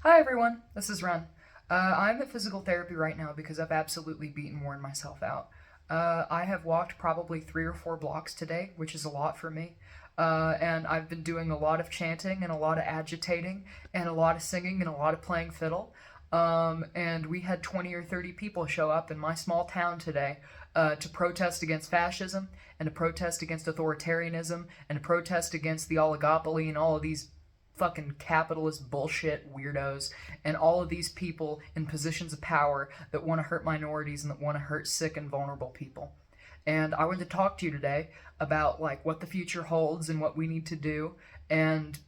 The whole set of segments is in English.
Hi everyone, this is Ren. I'm at physical therapy right now because I've absolutely worn myself out. I have walked probably 3 or 4 blocks today, which is a lot for me. And I've been doing a lot of chanting and a lot of agitating and a lot of singing and a lot of playing fiddle. And we had 20 or 30 people show up in my small town today to protest against fascism and to protest against authoritarianism and to protest against the oligopoly and all of these fucking capitalist bullshit weirdos and all of these people in positions of power that want to hurt minorities and that want to hurt sick and vulnerable people. And I wanted to talk to you today about like what the future holds and what we need to do and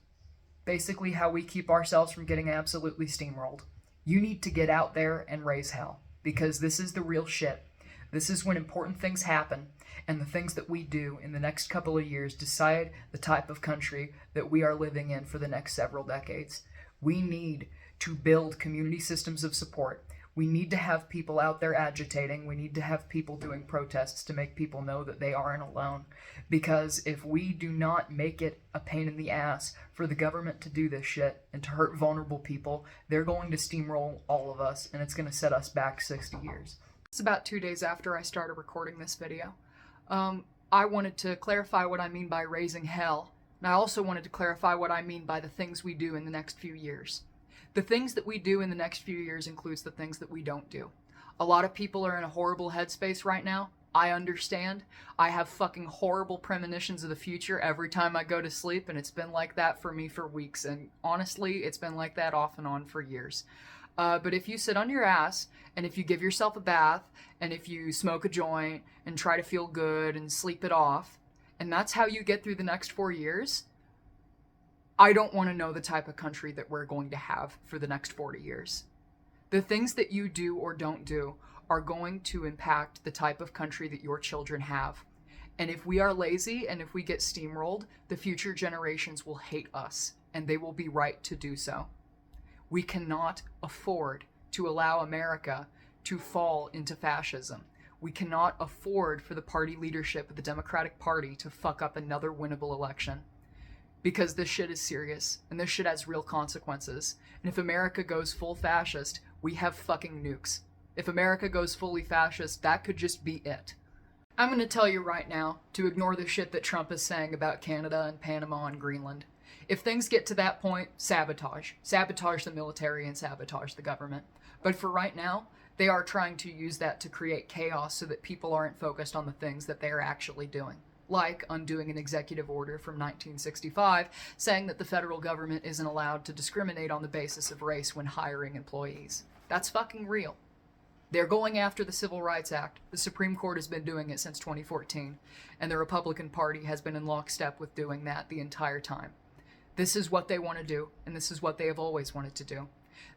basically how we keep ourselves from getting absolutely steamrolled. You need to get out there and raise hell because this is the real shit. This is when important things happen, and the things that we do in the next couple of years decide the type of country that we are living in for the next several decades. We need to build community systems of support. We need to have people out there agitating. We need to have people doing protests to make people know that they aren't alone. Because if we do not make it a pain in the ass for the government to do this shit and to hurt vulnerable people, they're going to steamroll all of us, and it's going to set us back 60 years. It's about 2 days after I started recording this video. I wanted to clarify what I mean by raising hell, and I also wanted to clarify what I mean by the things we do in the next few years. The things that we do in the next few years includes the things that we don't do. A lot of people are in a horrible headspace right now. I understand. I have fucking horrible premonitions of the future every time I go to sleep, and it's been like that for me for weeks, and honestly, it's been like that off and on for years. But if you sit on your ass, and if you give yourself a bath, and if you smoke a joint, and try to feel good, and sleep it off, and that's how you get through the next 4 years, I don't want to know the type of country that we're going to have for the next 40 years. The things that you do or don't do are going to impact the type of country that your children have. And if we are lazy and if we get steamrolled, the future generations will hate us, and they will be right to do so. We cannot afford to allow America to fall into fascism. We cannot afford for the party leadership of the Democratic Party to fuck up another winnable election. Because this shit is serious, and this shit has real consequences. And if America goes full fascist, we have fucking nukes. If America goes fully fascist, that could just be it. I'm gonna tell you right now to ignore the shit that Trump is saying about Canada and Panama and Greenland. If things get to that point, sabotage. Sabotage the military and sabotage the government. But for right now, they are trying to use that to create chaos so that people aren't focused on the things that they are actually doing. Like undoing an executive order from 1965 saying that the federal government isn't allowed to discriminate on the basis of race when hiring employees. That's fucking real. They're going after the Civil Rights Act. The Supreme Court has been doing it since 2014, and the Republican Party has been in lockstep with doing that the entire time. This is what they want to do, and this is what they have always wanted to do.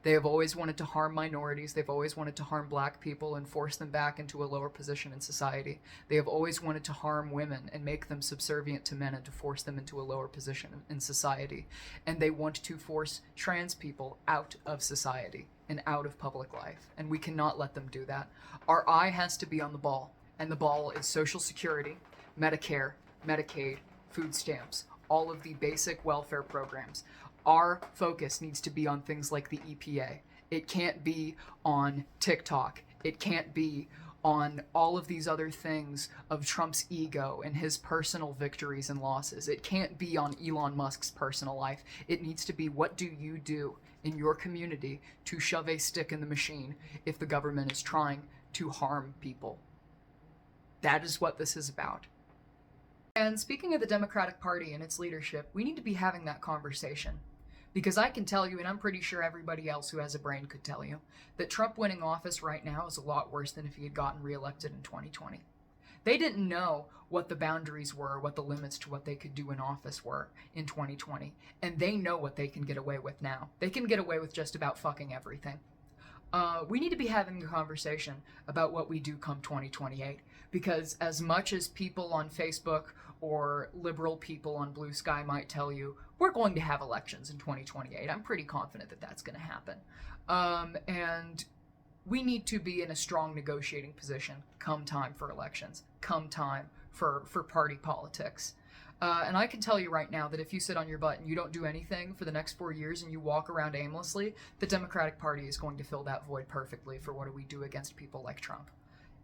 They have always wanted to harm minorities. They've always wanted to harm black people and force them back into a lower position in society. They have always wanted to harm women and make them subservient to men and to force them into a lower position in society. And they want to force trans people out of society and out of public life. And we cannot let them do that. Our eye has to be on the ball, and the ball is Social Security, Medicare, Medicaid, food stamps, all of the basic welfare programs. Our focus needs to be on things like the EPA. It can't be on TikTok. It can't be on all of these other things of Trump's ego and his personal victories and losses. It can't be on Elon Musk's personal life. It needs to be, what do you do in your community to shove a stick in the machine if the government is trying to harm people? That is what this is about. And speaking of the Democratic Party and its leadership, we need to be having that conversation. Because I can tell you, and I'm pretty sure everybody else who has a brain could tell you, that Trump winning office right now is a lot worse than if he had gotten reelected in 2020. They didn't know what the boundaries were, what the limits to what they could do in office were in 2020. And they know what they can get away with now. They can get away with just about fucking everything. We need to be having a conversation about what we do come 2028. Because as much as people on Facebook or liberal people on Blue Sky might tell you, we're going to have elections in 2028. I'm pretty confident that that's going to happen. And we need to be in a strong negotiating position come time for elections, come time for party politics. And I can tell you right now that if you sit on your butt and you don't do anything for the next 4 years and you walk around aimlessly, the Democratic Party is going to fill that void perfectly for what do we do against people like Trump.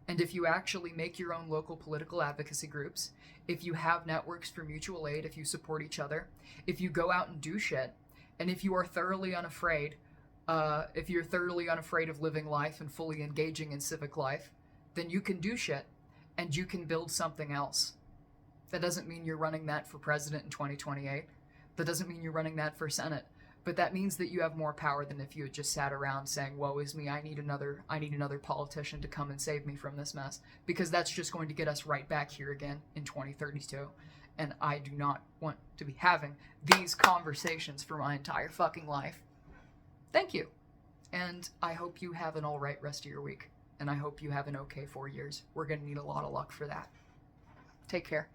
And if you actually make your own local political advocacy groups, if you have networks for mutual aid, if you support each other, if you go out and do shit, and if you are thoroughly unafraid, if you're thoroughly unafraid of living life and fully engaging in civic life, then you can do shit and you can build something else. That doesn't mean you're running that for president in 2028. That doesn't mean you're running that for Senate. But that means that you have more power than if you had just sat around saying, woe is me, I need another politician to come and save me from this mess. Because that's just going to get us right back here again in 2032. And I do not want to be having these conversations for my entire fucking life. Thank you. And I hope you have an alright rest of your week. And I hope you have an okay 4 years. We're going to need a lot of luck for that. Take care.